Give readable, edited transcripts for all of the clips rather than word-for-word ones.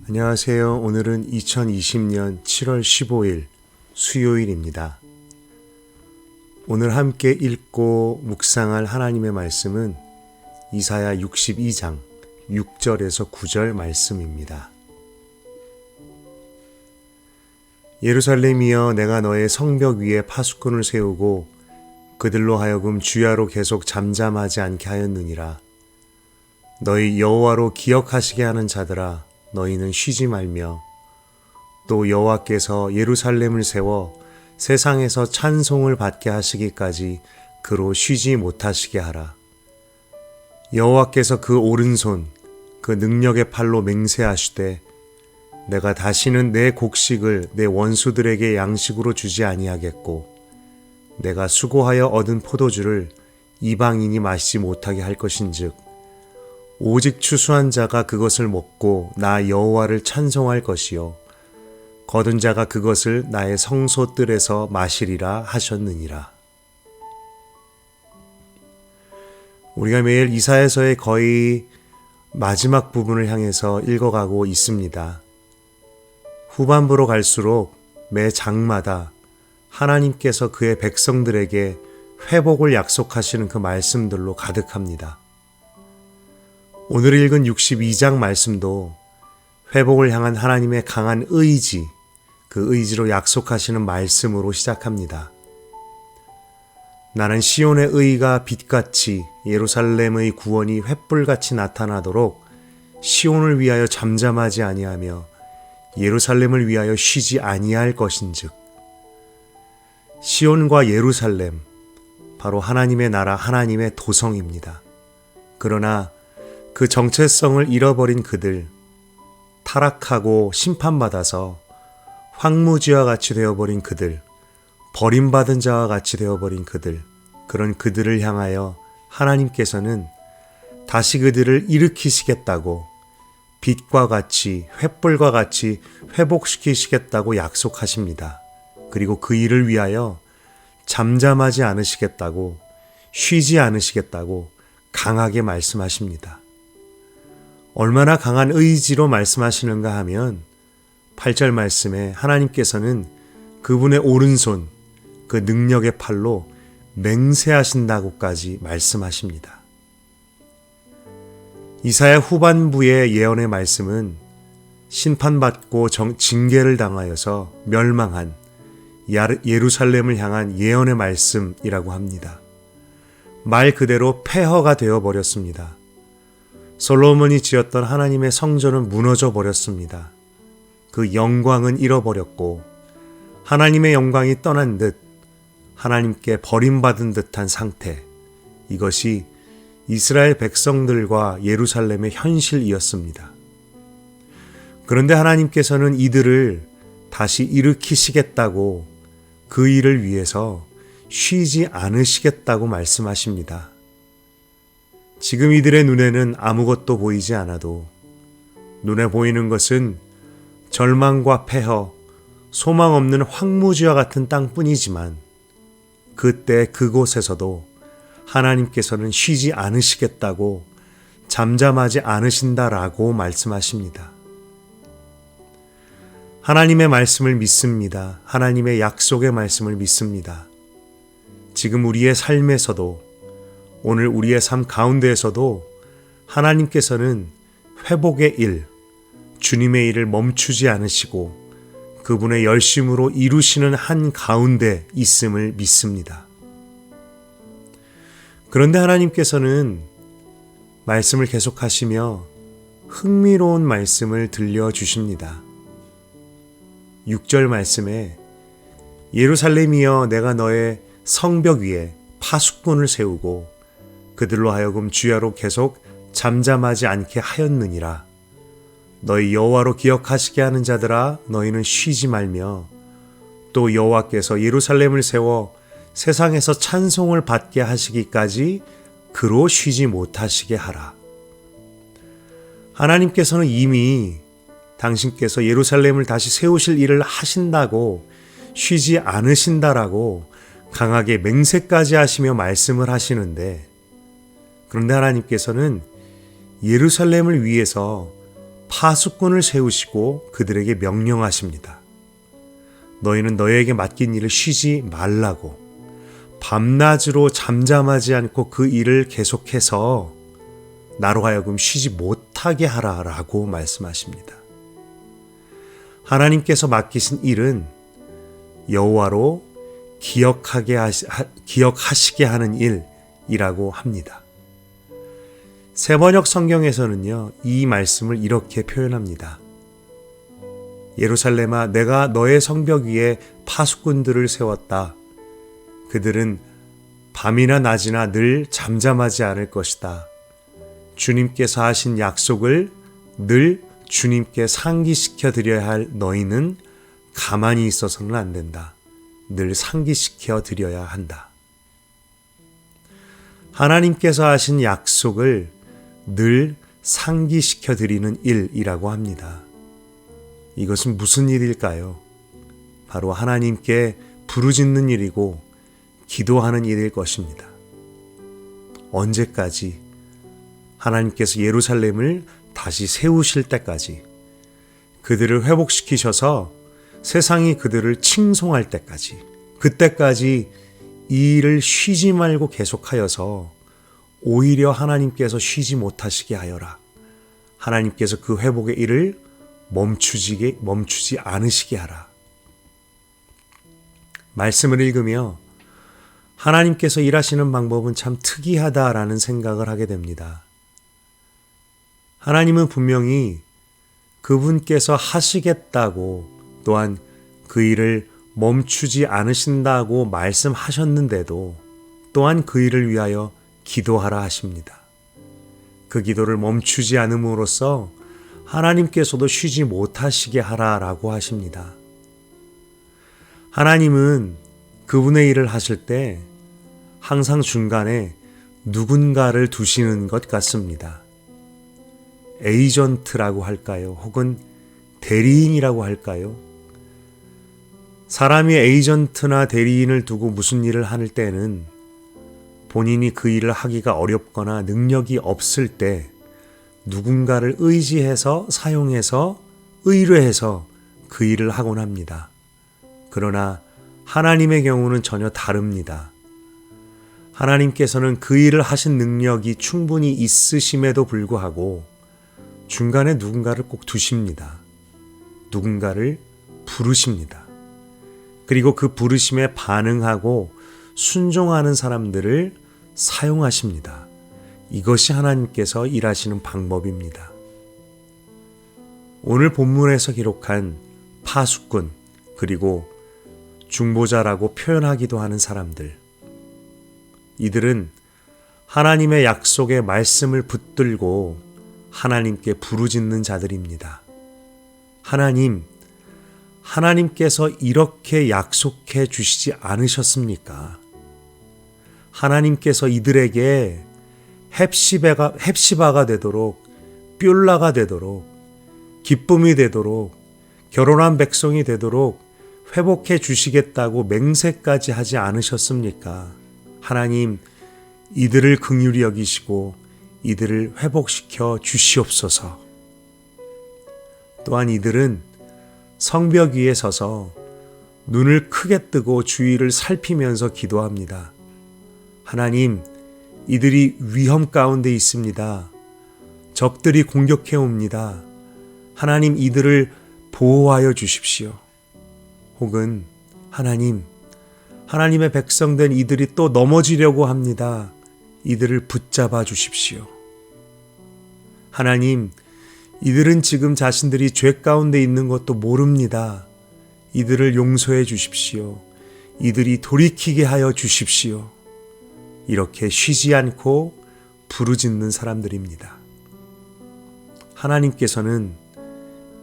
안녕하세요. 오늘은 2020년 7월 15일 수요일입니다. 오늘 함께 읽고 묵상할 하나님의 말씀은 이사야 62장 6절에서 9절 말씀입니다. 예루살렘이여, 내가 너의 성벽 위에 파수꾼을 세우고 그들로 하여금 주야로 계속 잠잠하지 않게 하였느니라. 너희 여호와로 기억하시게 하는 자들아, 너희는 쉬지 말며, 또 여호와께서 예루살렘을 세워 세상에서 찬송을 받게 하시기까지 그로 쉬지 못하시게 하라. 여호와께서 그 오른손 그 능력의 팔로 맹세하시되, 내가 다시는 내 곡식을 내 원수들에게 양식으로 주지 아니하겠고, 내가 수고하여 얻은 포도주를 이방인이 마시지 못하게 할 것인즉, 오직 추수한 자가 그것을 먹고 나 여호와를 찬송할 것이요, 거둔 자가 그것을 나의 성소뜰에서 마시리라 하셨느니라. 우리가 매일 이사야서의 거의 마지막 부분을 향해서 읽어가고 있습니다. 후반부로 갈수록 매 장마다 하나님께서 그의 백성들에게 회복을 약속하시는 그 말씀들로 가득합니다. 오늘 읽은 62장 말씀도 회복을 향한 하나님의 강한 의지, 그 의지로 약속하시는 말씀으로 시작합니다. 나는 시온의 의가 빛같이 예루살렘의 구원이 횃불같이 나타나도록 시온을 위하여 잠잠하지 아니하며 예루살렘을 위하여 쉬지 아니할 것인즉, 시온과 예루살렘, 바로 하나님의 나라, 하나님의 도성입니다. 그러나 그 정체성을 잃어버린 그들, 타락하고 심판받아서 황무지와 같이 되어버린 그들, 버림받은 자와 같이 되어버린 그들, 그런 그들을 향하여 하나님께서는 다시 그들을 일으키시겠다고, 빛과 같이 횃불과 같이 회복시키시겠다고 약속하십니다. 그리고 그 일을 위하여 잠잠하지 않으시겠다고, 쉬지 않으시겠다고 강하게 말씀하십니다. 얼마나 강한 의지로 말씀하시는가 하면 8절 말씀에 하나님께서는 그분의 오른손, 그 능력의 팔로 맹세하신다고까지 말씀하십니다. 이사야 후반부의 예언의 말씀은 심판받고 징계를 당하여서 멸망한 예루살렘을 향한 예언의 말씀이라고 합니다. 말 그대로 폐허가 되어버렸습니다. 솔로몬이 지었던 하나님의 성전은 무너져 버렸습니다. 그 영광은 잃어버렸고, 하나님의 영광이 떠난 듯 하나님께 버림받은 듯한 상태, 이것이 이스라엘 백성들과 예루살렘의 현실이었습니다. 그런데 하나님께서는 이들을 다시 일으키시겠다고, 그 일을 위해서 쉬지 않으시겠다고 말씀하십니다. 지금 이들의 눈에는 아무것도 보이지 않아도 눈에 보이는 것은 절망과 폐허, 소망 없는 황무지와 같은 땅뿐이지만, 그때 그곳에서도 하나님께서는 쉬지 않으시겠다고, 잠잠하지 않으신다라고 말씀하십니다. 하나님의 말씀을 믿습니다. 하나님의 약속의 말씀을 믿습니다. 지금 우리의 삶에서도, 오늘 우리의 삶 가운데에서도 하나님께서는 회복의 일, 주님의 일을 멈추지 않으시고 그분의 열심으로 이루시는 한 가운데 있음을 믿습니다. 그런데 하나님께서는 말씀을 계속하시며 흥미로운 말씀을 들려주십니다. 6절 말씀에, 예루살렘이여, 내가 너의 성벽 위에 파수꾼을 세우고 그들로 하여금 주야로 계속 잠잠하지 않게 하였느니라. 너희 여호와로 기억하시게 하는 자들아, 너희는 쉬지 말며, 또 여호와께서 예루살렘을 세워 세상에서 찬송을 받게 하시기까지 그로 쉬지 못하시게 하라. 하나님께서는 이미 당신께서 예루살렘을 다시 세우실 일을 하신다고, 쉬지 않으신다라고 강하게 맹세까지 하시며 말씀을 하시는데, 그런데 하나님께서는 예루살렘을 위해서 파수꾼을 세우시고 그들에게 명령하십니다. 너희는 너희에게 맡긴 일을 쉬지 말라고, 밤낮으로 잠잠하지 않고 그 일을 계속해서 나로 하여금 쉬지 못하게 하라라고 말씀하십니다. 하나님께서 맡기신 일은 여호와로 기억하시게 하는 일이라고 합니다. 세번역 성경에서는요, 이 말씀을 이렇게 표현합니다. 예루살렘아, 내가 너의 성벽 위에 파수꾼들을 세웠다. 그들은 밤이나 낮이나 늘 잠잠하지 않을 것이다. 주님께서 하신 약속을 늘 주님께 상기시켜 드려야 할 너희는 가만히 있어서는 안 된다. 늘 상기시켜 드려야 한다. 하나님께서 하신 약속을 늘 상기시켜 드리는 일이라고 합니다. 이것은 무슨 일일까요? 바로 하나님께 부르짖는 일이고 기도하는 일일 것입니다. 언제까지? 하나님께서 예루살렘을 다시 세우실 때까지, 그들을 회복시키셔서 세상이 그들을 칭송할 때까지, 그때까지 이 일을 쉬지 말고 계속하여서 오히려 하나님께서 쉬지 못하시게 하여라. 하나님께서 그 회복의 일을 멈추지 않으시게 하라. 말씀을 읽으며 하나님께서 일하시는 방법은 참 특이하다라는 생각을 하게 됩니다. 하나님은 분명히 그분께서 하시겠다고, 또한 그 일을 멈추지 않으신다고 말씀하셨는데도 또한 그 일을 위하여 기도하라 하십니다. 그 기도를 멈추지 않음으로써 하나님께서도 쉬지 못하시게 하라라고 하십니다. 하나님은 그분의 일을 하실 때 항상 중간에 누군가를 두시는 것 같습니다. 에이전트라고 할까요? 혹은 대리인이라고 할까요? 사람이 에이전트나 대리인을 두고 무슨 일을 할 때는 본인이 그 일을 하기가 어렵거나 능력이 없을 때 누군가를 의지해서 사용해서 의뢰해서 그 일을 하곤 합니다. 그러나 하나님의 경우는 전혀 다릅니다. 하나님께서는 그 일을 하신 능력이 충분히 있으심에도 불구하고 중간에 누군가를 꼭 두십니다. 누군가를 부르십니다. 그리고 그 부르심에 반응하고 순종하는 사람들을 사용하십니다. 이것이 하나님께서 일하시는 방법입니다. 오늘 본문에서 기록한 파수꾼, 그리고 중보자라고 표현하기도 하는 사람들, 이들은 하나님의 약속의 말씀을 붙들고 하나님께 부르짖는 자들입니다. 하나님께서 이렇게 약속해 주시지 않으셨습니까? 하나님께서 이들에게 헵시바가 되도록, 뷸라가 되도록, 기쁨이 되도록, 결혼한 백성이 되도록 회복해 주시겠다고 맹세까지 하지 않으셨습니까? 하나님, 이들을 긍휼히 여기시고 이들을 회복시켜 주시옵소서. 또한 이들은 성벽 위에 서서 눈을 크게 뜨고 주위를 살피면서 기도합니다. 하나님, 이들이 위험 가운데 있습니다. 적들이 공격해 옵니다. 하나님, 이들을 보호하여 주십시오. 혹은 하나님의 백성된 이들이 또 넘어지려고 합니다. 이들을 붙잡아 주십시오. 하나님, 이들은 지금 자신들이 죄 가운데 있는 것도 모릅니다. 이들을 용서해 주십시오. 이들이 돌이키게 하여 주십시오. 이렇게 쉬지 않고 부르짖는 사람들입니다. 하나님께서는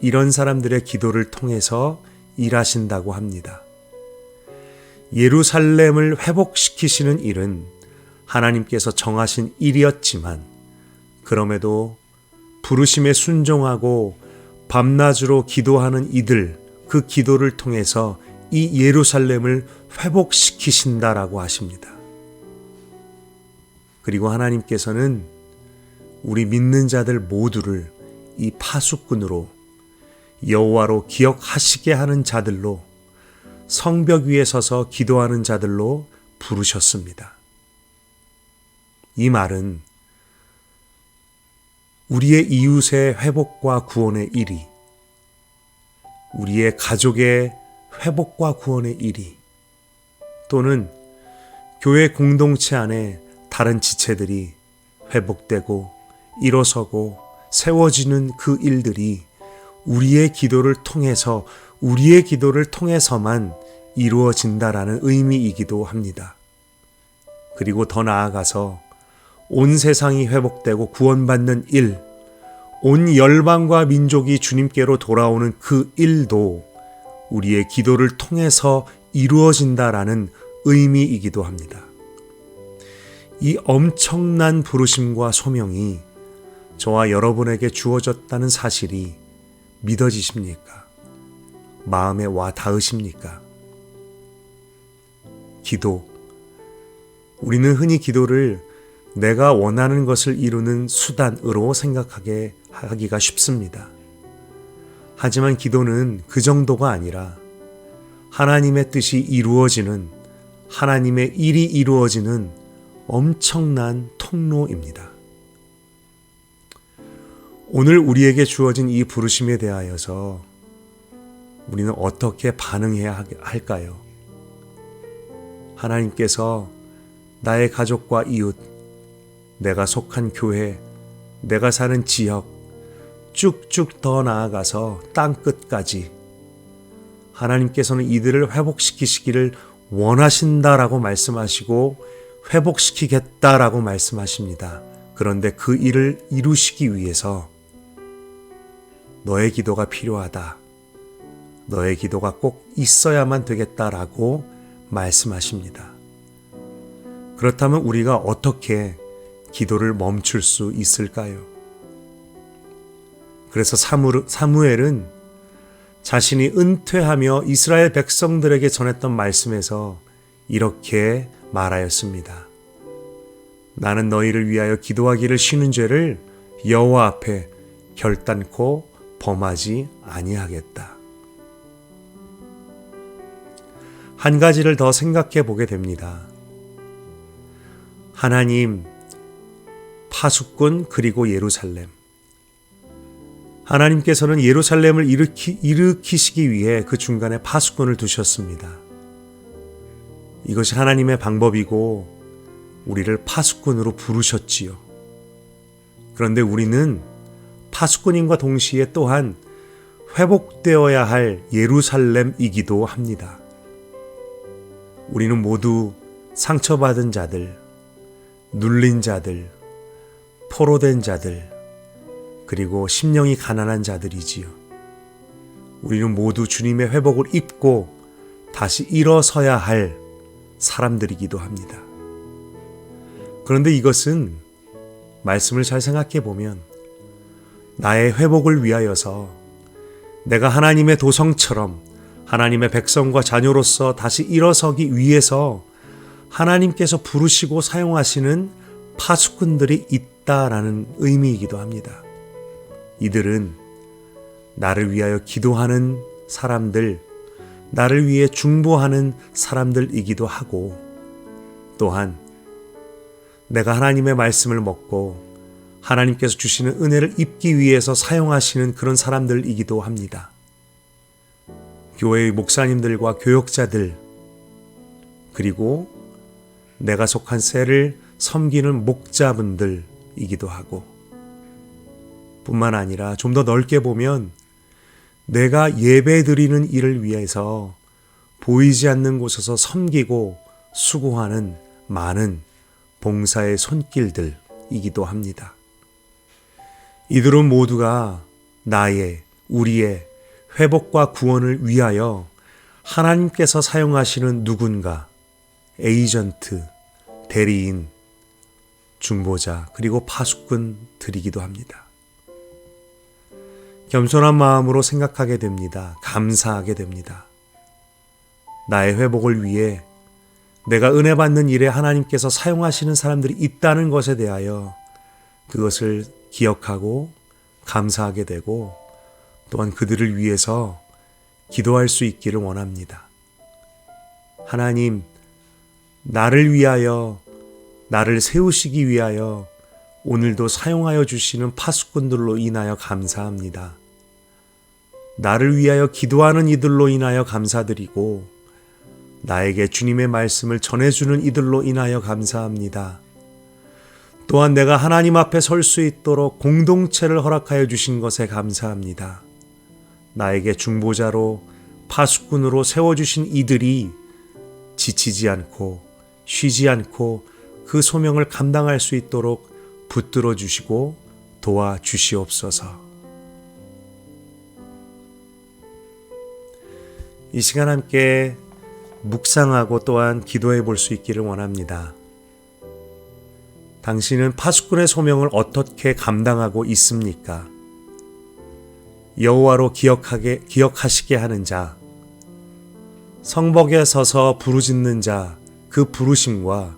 이런 사람들의 기도를 통해서 일하신다고 합니다. 예루살렘을 회복시키시는 일은 하나님께서 정하신 일이었지만, 그럼에도 부르심에 순종하고 밤낮으로 기도하는 이들, 그 기도를 통해서 이 예루살렘을 회복시키신다라고 하십니다. 그리고 하나님께서는 우리 믿는 자들 모두를 이 파수꾼으로 여호와로 기억하시게 하는 자들로 성벽 위에 서서 기도하는 자들로 부르셨습니다. 이 말은 우리의 이웃의 회복과 구원의 일이, 우리의 가족의 회복과 구원의 일이, 또는 교회 공동체 안에 다른 지체들이 회복되고 일어서고 세워지는 그 일들이 우리의 기도를 통해서만 이루어진다라는 의미이기도 합니다. 그리고 더 나아가서 온 세상이 회복되고 구원받는 일, 온 열방과 민족이 주님께로 돌아오는 그 일도 우리의 기도를 통해서 이루어진다라는 의미이기도 합니다. 이 엄청난 부르심과 소명이 저와 여러분에게 주어졌다는 사실이 믿어지십니까? 마음에 와 닿으십니까? 기도. 우리는 흔히 기도를 내가 원하는 것을 이루는 수단으로 하기가 쉽습니다. 하지만 기도는 그 정도가 아니라 하나님의 뜻이 이루어지는, 하나님의 일이 이루어지는 엄청난 통로입니다. 오늘 우리에게 주어진 이 부르심에 대하여서 우리는 어떻게 반응해야 할까요? 하나님께서 나의 가족과 이웃, 내가 속한 교회, 내가 사는 지역, 쭉쭉 더 나아가서 땅끝까지 하나님께서는 이들을 회복시키시기를 원하신다라고 말씀하시고 회복시키겠다라고 말씀하십니다. 그런데 그 일을 이루시기 위해서 너의 기도가 필요하다. 너의 기도가 꼭 있어야만 되겠다라고 말씀하십니다. 그렇다면 우리가 어떻게 기도를 멈출 수 있을까요? 그래서 사무엘은 자신이 은퇴하며 이스라엘 백성들에게 전했던 말씀에서 이렇게 말하였습니다. 나는 너희를 위하여 기도하기를 쉬는 죄를 여호와 앞에 결단코 범하지 아니하겠다. 한 가지를 더 생각해 보게 됩니다. 하나님, 파수꾼 그리고 예루살렘. 하나님께서는 예루살렘을 일으키시기 위해 그 중간에 파수꾼을 두셨습니다. 이것이 하나님의 방법이고 우리를 파수꾼으로 부르셨지요. 그런데 우리는 파수꾼임과 동시에 또한 회복되어야 할 예루살렘이기도 합니다. 우리는 모두 상처받은 자들, 눌린 자들, 포로된 자들, 그리고 심령이 가난한 자들이지요. 우리는 모두 주님의 회복을 입고 다시 일어서야 할 사람들이기도 합니다. 그런데 이것은 말씀을 잘 생각해 보면 나의 회복을 위하여서 내가 하나님의 도성처럼 하나님의 백성과 자녀로서 다시 일어서기 위해서 하나님께서 부르시고 사용하시는 파수꾼들이 있다라는 의미이기도 합니다. 이들은 나를 위하여 기도하는 사람들, 나를 위해 중보하는 사람들이기도 하고 또한 내가 하나님의 말씀을 먹고 하나님께서 주시는 은혜를 입기 위해서 사용하시는 그런 사람들이기도 합니다. 교회의 목사님들과 교역자들, 그리고 내가 속한 셀을 섬기는 목자분들이기도 하고 뿐만 아니라 좀 더 넓게 보면 내가 예배드리는 일을 위해서 보이지 않는 곳에서 섬기고 수고하는 많은 봉사의 손길들이기도 합니다. 이들은 모두가 우리의 회복과 구원을 위하여 하나님께서 사용하시는 누군가, 에이전트, 대리인, 중보자, 그리고 파수꾼들이기도 합니다. 겸손한 마음으로 생각하게 됩니다. 감사하게 됩니다. 나의 회복을 위해 내가 은혜 받는 일에 하나님께서 사용하시는 사람들이 있다는 것에 대하여 그것을 기억하고 감사하게 되고 또한 그들을 위해서 기도할 수 있기를 원합니다. 하나님, 나를 위하여, 나를 세우시기 위하여 오늘도 사용하여 주시는 파수꾼들로 인하여 감사합니다. 나를 위하여 기도하는 이들로 인하여 감사드리고 나에게 주님의 말씀을 전해주는 이들로 인하여 감사합니다. 또한 내가 하나님 앞에 설 수 있도록 공동체를 허락하여 주신 것에 감사합니다. 나에게 중보자로 파수꾼으로 세워주신 이들이 지치지 않고 쉬지 않고 그 소명을 감당할 수 있도록 붙들어 주시고 도와주시옵소서. 이 시간 함께 묵상하고 또한 기도해 볼 수 있기를 원합니다. 당신은 파수꾼의 소명을 어떻게 감당하고 있습니까? 여호와로 기억하시게 하는 자, 성벽에 서서 부르짖는 자, 그 부르심과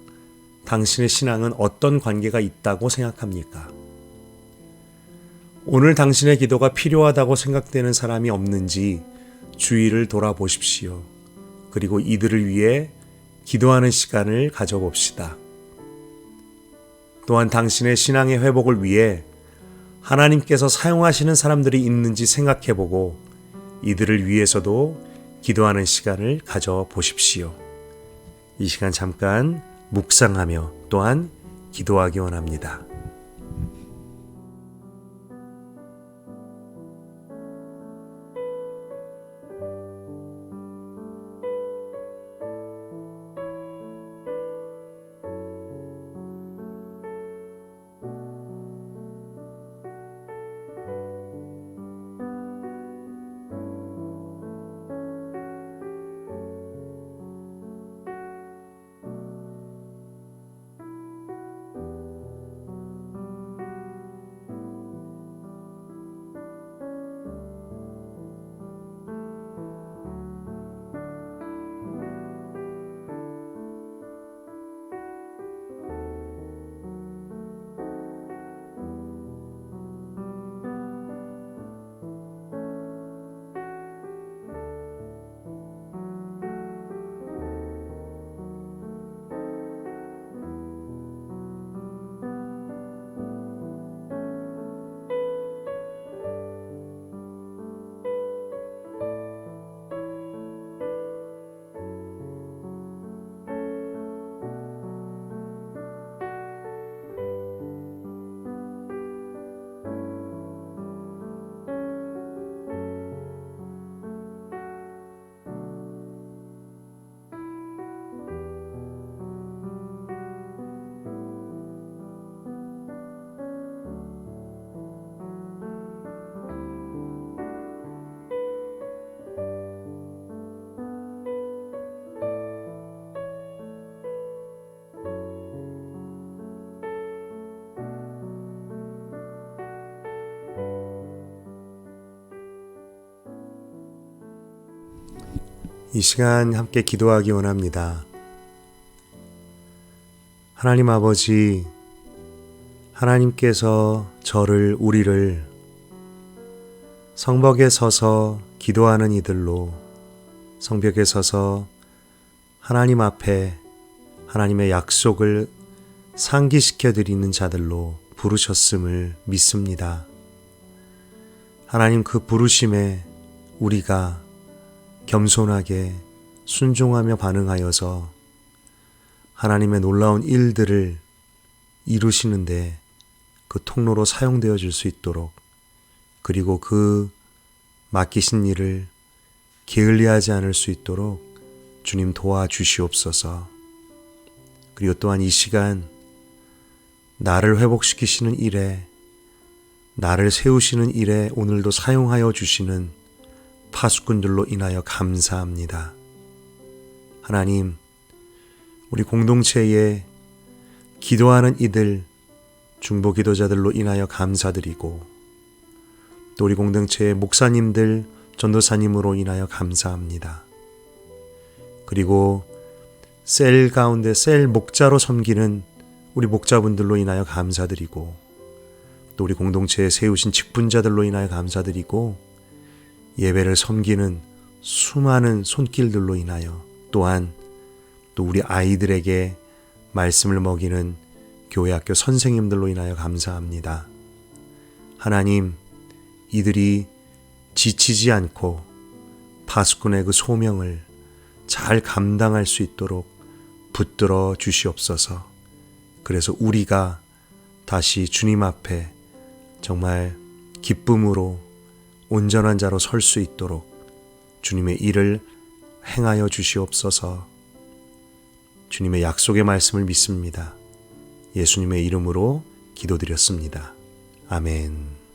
당신의 신앙은 어떤 관계가 있다고 생각합니까? 오늘 당신의 기도가 필요하다고 생각되는 사람이 없는지 주위를 돌아보십시오. 그리고 이들을 위해 기도하는 시간을 가져봅시다. 또한 당신의 신앙의 회복을 위해 하나님께서 사용하시는 사람들이 있는지 생각해보고 이들을 위해서도 기도하는 시간을 가져보십시오. 이 시간 잠깐 묵상하며 또한 기도하기 원합니다. 이 시간 함께 기도하기 원합니다. 하나님 아버지, 하나님께서 우리를 성벽에 서서 기도하는 이들로, 성벽에 서서 하나님 앞에 하나님의 약속을 상기시켜 드리는 자들로 부르셨음을 믿습니다. 하나님, 그 부르심에 우리가 겸손하게 순종하며 반응하여서 하나님의 놀라운 일들을 이루시는데 그 통로로 사용되어 줄 수 있도록, 그리고 그 맡기신 일을 게을리하지 않을 수 있도록 주님 도와주시옵소서. 그리고 또한 이 시간 나를 회복시키시는 일에, 나를 세우시는 일에 오늘도 사용하여 주시는 파수꾼들로 인하여 감사합니다. 하나님, 우리 공동체에 기도하는 이들, 중보 기도자들로 인하여 감사드리고, 또 우리 공동체의 목사님들, 전도사님으로 인하여 감사합니다. 그리고 셀 가운데 셀 목자로 섬기는 우리 목자분들로 인하여 감사드리고, 또 우리 공동체에 세우신 직분자들로 인하여 감사드리고, 예배를 섬기는 수많은 손길들로 인하여, 또한 또 우리 아이들에게 말씀을 먹이는 교회 학교 선생님들로 인하여 감사합니다. 하나님, 이들이 지치지 않고 파수꾼의 그 소명을 잘 감당할 수 있도록 붙들어 주시옵소서. 그래서 우리가 다시 주님 앞에 정말 기쁨으로 온전한 자로 설 수 있도록 주님의 일을 행하여 주시옵소서. 주님의 약속의 말씀을 믿습니다. 예수님의 이름으로 기도드렸습니다. 아멘.